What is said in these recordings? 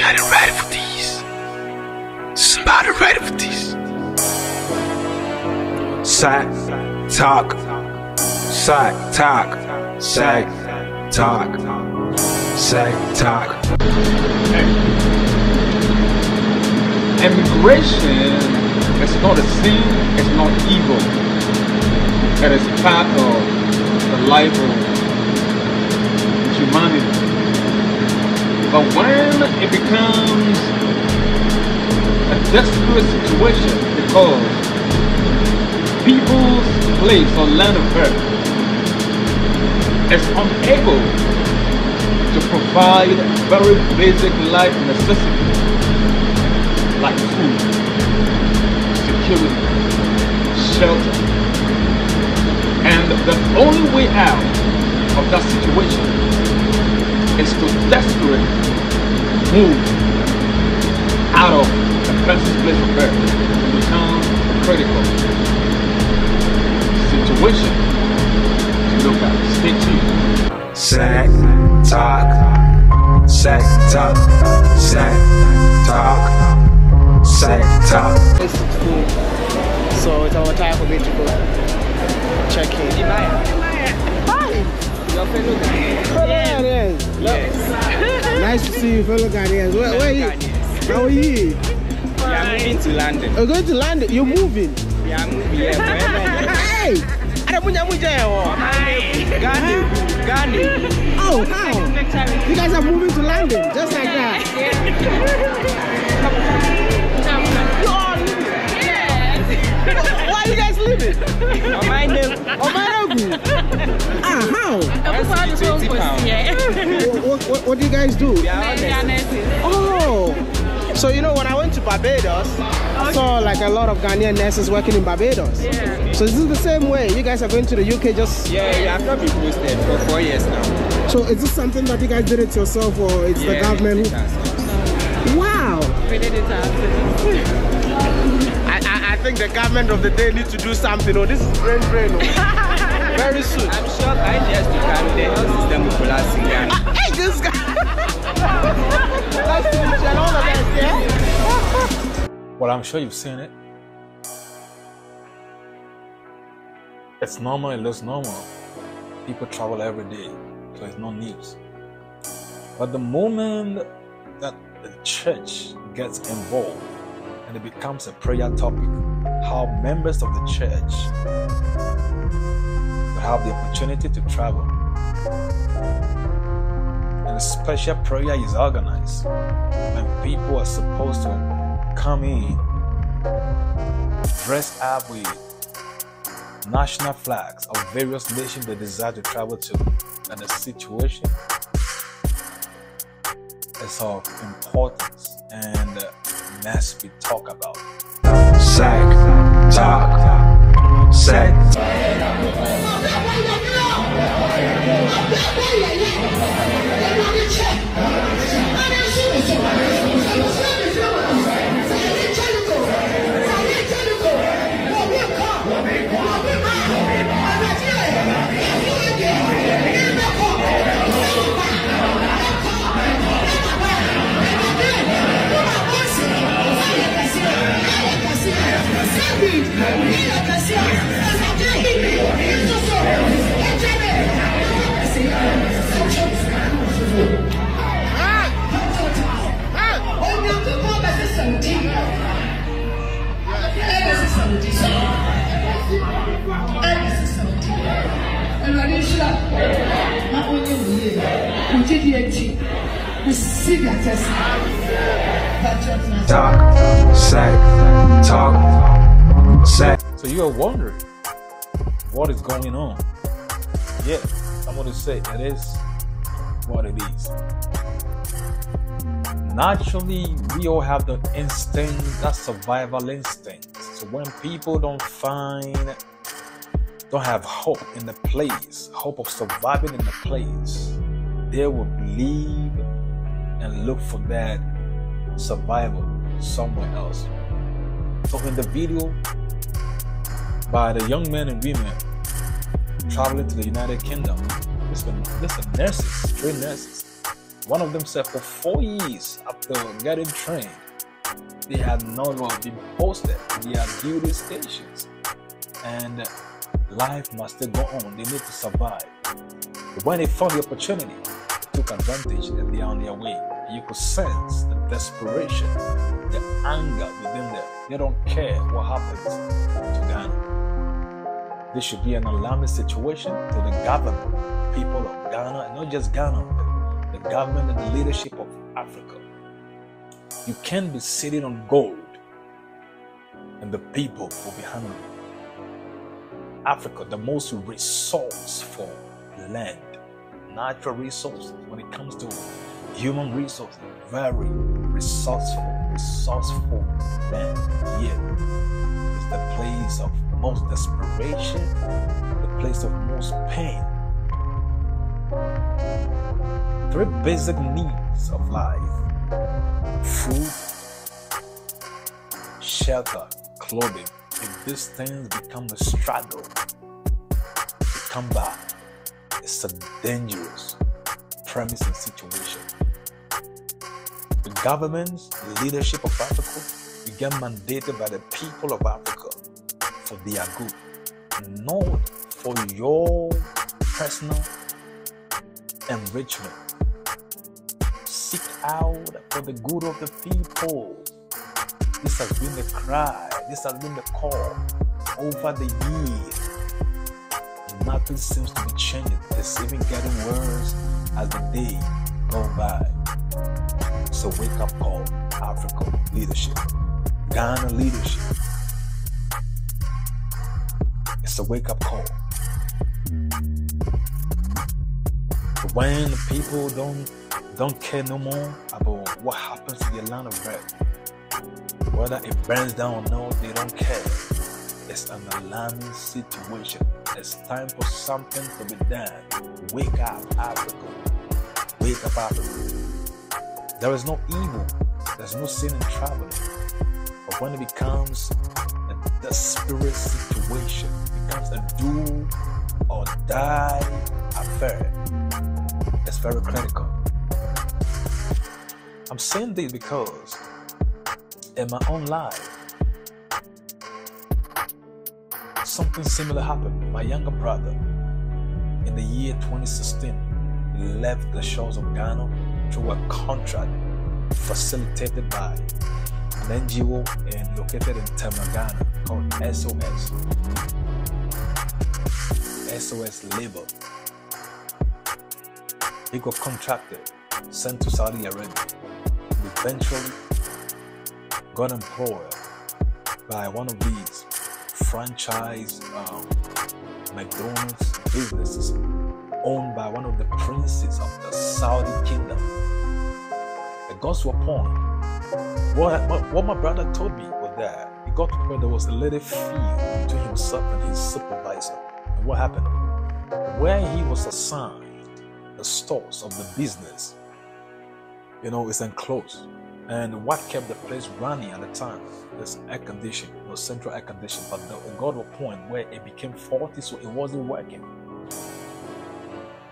got it ready for these. Somebody ready for these. Sack, talk, sack, talk, sack, talk, sack, talk. Immigration is not a sin, it's not evil. It is part of the life of humanity. But when it becomes a desperate situation because people's place or land of birth is unable to provide very basic life necessities like food, security, shelter, and the only way out of that situation is to desperately move out of a person's place of birth and become a critical situation to look at. Stay tuned. Sack, talk, sack, talk, sack, talk, sack, talk. So it's our time for me to go check in. Hi! Your fellow Ghanaians. Yes. Nice to see you, fellow Ghanaians. Where are you? How are you? We are moving to London. You're going to London? You're moving? We are moving here. Hey! Ghana. Oh, how? You guys are moving to London, just like that. You're all leaving? Yes. Why are you guys leaving? On my name. On my name? How? What do you guys do? We are Oh! So you know, when I went to Barbados, I saw like a lot of Ghanaian nurses working in Barbados. Yeah. So is this the same way? You guys are going to the UK just... Yeah, we have not been posted for 4 years now. So is this something that you guys did it yourself or it's the government who... Wow! We did it ourselves. I think the government of the day needs to do something. Oh, this is brain. Oh. Very soon. I'm sure by just to come, the health system will collapse in Ghana. Hey, this guy! Nice to meet you and all the best, yeah? Well, I'm sure you've seen it. It's normal, it looks normal. People travel every day, so it's no news. But the moment that the church gets involved and it becomes a prayer topic, how members of the church will have the opportunity to travel. And a special prayer is organized and people are supposed to come in dressed up with national flags of various nations they desire to travel to, and the situation is of importance and must be talked about. Sack, talk, sack. Talk, sack, talk, sack. So you are wondering what is going on. Yeah, somebody say it is what it is. Naturally, we all have the instinct, that survival instinct. So when people don't have hope in the place, hope of surviving in the place, they will leave and look for that survival somewhere else. So in the video by the young men and women traveling to the United Kingdom, listen, nurses, trained nurses, One of them said for 4 years after getting trained, they had not been posted to their duty stations. And life must still go on. They need to survive. But when they found the opportunity, they took advantage and they are on their way. You could sense the desperation, the anger within them. They don't care what happens to Ghana. This should be an alarming situation to the government, people of Ghana, and not just Ghana, but the government and the leadership of Africa. You can't be sitting on gold and the people will be hungry. Africa, the most resourceful land, natural resources when it comes to human resources, very resourceful land. Yet it's the place of most desperation, the place of most pain. 3 basic needs of life: food, shelter, clothing. If these things become a struggle to come back, it's a dangerous premise and situation. The governments, the leadership of Africa, we get mandated by the people of Africa for their good, not for your personal enrichment. Seek out for the good of the people. This has been the cry, this has been the call over the years. Nothing seems to be changing. It's even getting worse as the day go by. So wake up call, Africa leadership, Ghana leadership. It's a wake up call. But when the people don't care no more about what happens to the land of birth, whether it burns down or no, they don't care. It's an alarming situation. It's time for something to be done. Wake up, Africa. Wake up, Africa. There is no evil. There's no sin in traveling. But when it becomes a desperate situation, it becomes a do or die affair, it's very critical. I'm saying this because in my own life, something similar happened. My younger brother, in the year 2016, left the shores of Ghana through a contract facilitated by an NGO located in Ghana called SOS Labor. He got contracted, sent to Saudi Arabia, and eventually got employed by one of these franchise McDonald's businesses owned by one of the princes of the Saudi kingdom. It got to a point. What my brother told me was that he got to where there was a little feud between himself and his supervisor. And what happened? Where he was assigned the stores of the business, is enclosed. And what kept the place running at the time was air conditioning, central air conditioning. But it got to a point where it became faulty, so it wasn't working.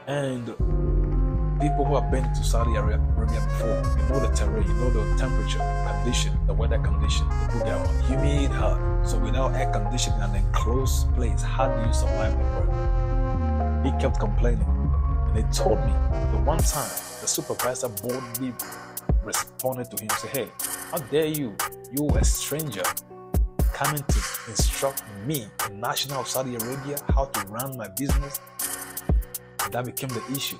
And people who have been to Saudi Arabia before, you know the terrain, you know the temperature condition, the weather condition, the could get humid, hot. So without air conditioning and an enclosed place, how do you survive the work? He kept complaining. And they told me that one time the supervisor boldly responded to him, say, "Hey, how dare you a stranger, coming to instruct me, a national of Saudi Arabia, how to run my business?" And that became the issue.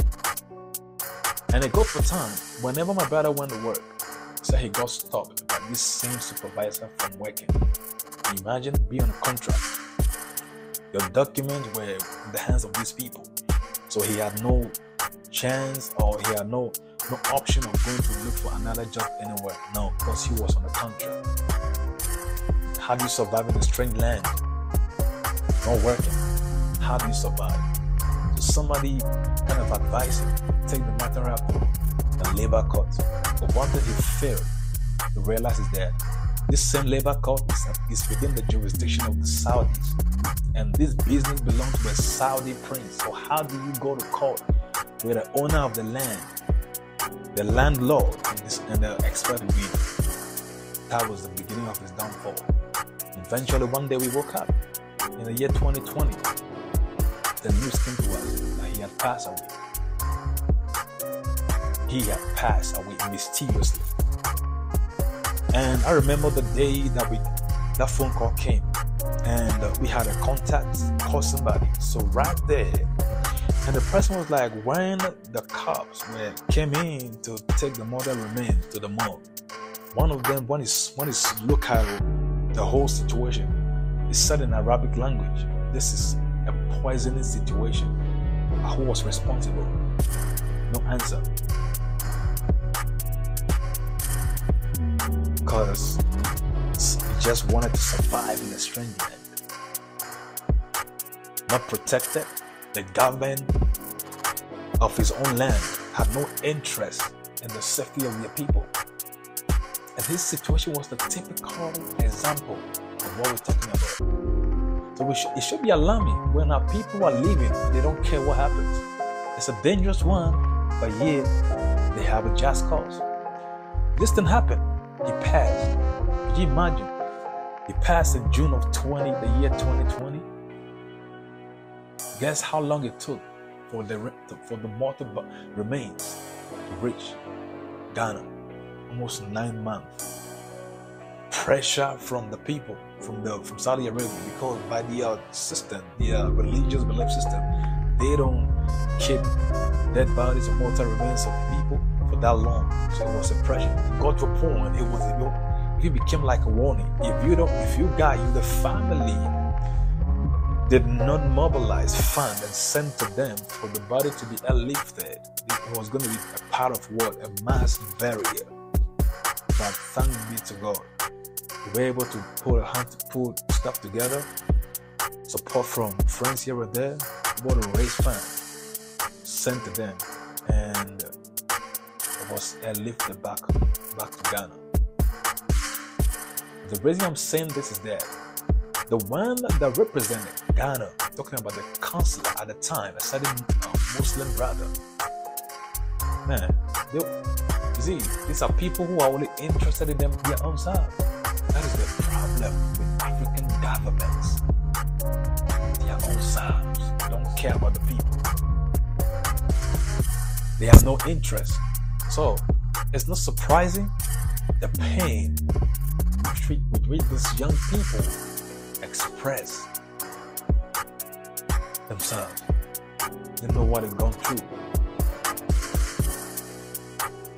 And it got for time, whenever my brother went to work, so he got stopped by this same supervisor from working. Imagine being on a contract. Your documents were in the hands of these people. So he had no chance, or he had no option of going to look for another job anywhere. No, because he was on a contract. How do you survive in a strange land? Not working. How do you survive? So somebody kind of advised him, take the matter up to the labor court. But one thing he failed to realize is that this same labor court is within the jurisdiction of the Saudis. And this business belongs to a Saudi prince. So how do you go to court with the owner of the land the landlord and the expert agreed. That was the beginning of his downfall. Eventually, one day we woke up in the year 2020. The news came to us that he had passed away. He had passed away mysteriously. And I remember the day that phone call came, and we had a contact, call somebody. So right there, and the person was like, when the cops came in to take the mother remains to the morgue, one of them, when he look at the whole situation, he said in Arabic language, this is a poisoning situation. Who was responsible? No answer. Because he just wanted to survive in a strange land. Not protected. The government of his own land had no interest in the safety of their people. And his situation was the typical example of what we're talking about. So it should be alarming when our people are leaving, they don't care what happens. It's a dangerous one, but yet they have a just cause. This didn't happen. He passed. Could you imagine? He passed in June of the year 2020. Guess how long it took for the mortal remains to reach Ghana? Almost 9 months. Pressure from the people, from Saudi Arabia, because by their system, their religious belief system, they don't keep dead bodies or mortal remains of people for that long. So it was a pressure. It got to a point, it became like a warning. If you the family did not mobilize funds and send to them for the body to be airlifted, it was going to be a part of what? A mass burial. But thanks be to God, we were able to put stuff together, support from friends here and there, able to raise funds, sent to them, and it was airlifted back to Ghana. The reason I'm saying this is that the one that represented Ghana, talking about the consular at the time, a certain Muslim brother, man, you see, these are people who are only interested in their own self. That is the problem with African governments. Their own selves don't care about the people. They have no interest. So it's not surprising the pain which these young people express themselves. They know what they've gone through.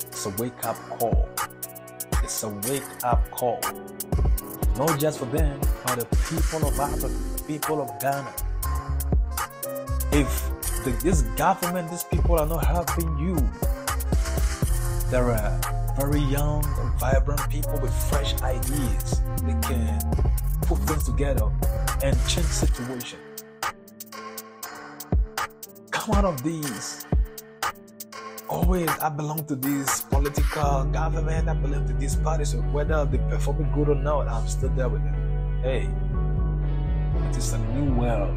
It's a wake-up call. It's a wake-up call. Not just for them, but the people of Africa, the people of Ghana. If this government, these people are not helping you, there are very young, vibrant people with fresh ideas. They can put things together and change situation. Come out of these. Always, I belong to this political government, I belong to this party, so whether they perform good or not, I'm still there with them. Hey, it is a new world.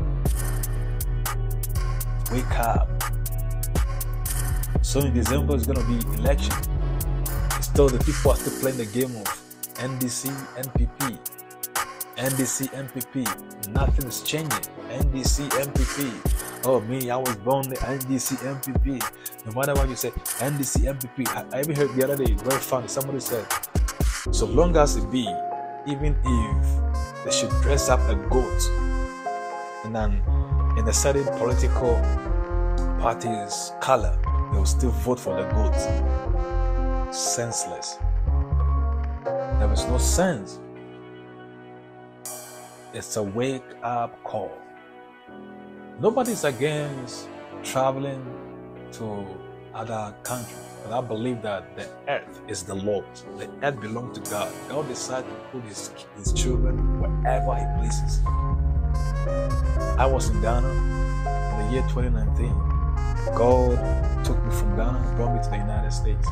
Wake up. So in December, it's going to be election. Still, the people are still playing the game of NDC, NPP. NDC, NPP. Nothing is changing. NDC, NPP. Oh, me, I was born the NDC, NPP. No matter what you say, NDC, NPP. I even heard the other day, very funny. Somebody said, so long as it be, even if they should dress up a goat in a certain political party's color, they will still vote for the goat. Senseless. There is no sense. It's a wake-up call. Nobody's against traveling to other countries, but I believe that the earth is the Lord's. The earth belongs to God. God decides to put his children wherever he pleases. I was in Ghana in the year 2019. God took me from Ghana and brought me to the United States.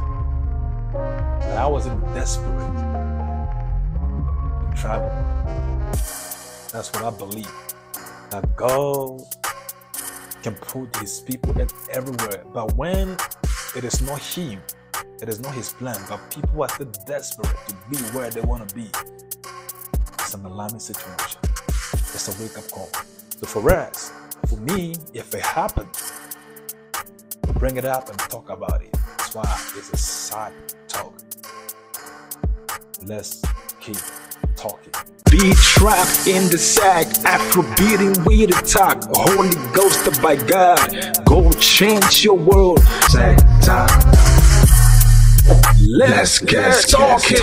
But I wasn't desperate to travel. That's what I believe. That God can put his people everywhere. But when it is not him It is not his plan, but people are still desperate to be where they want to be. It's an alarming situation. It's a wake-up call. So for us, for me, if it happens, we bring it up and talk about it. That's why it's a sad talk. Let's keep talking. Be trapped in the sack, after beating with a talk. Holy Ghost by God, go change your world. Sack talk. Let's get talking.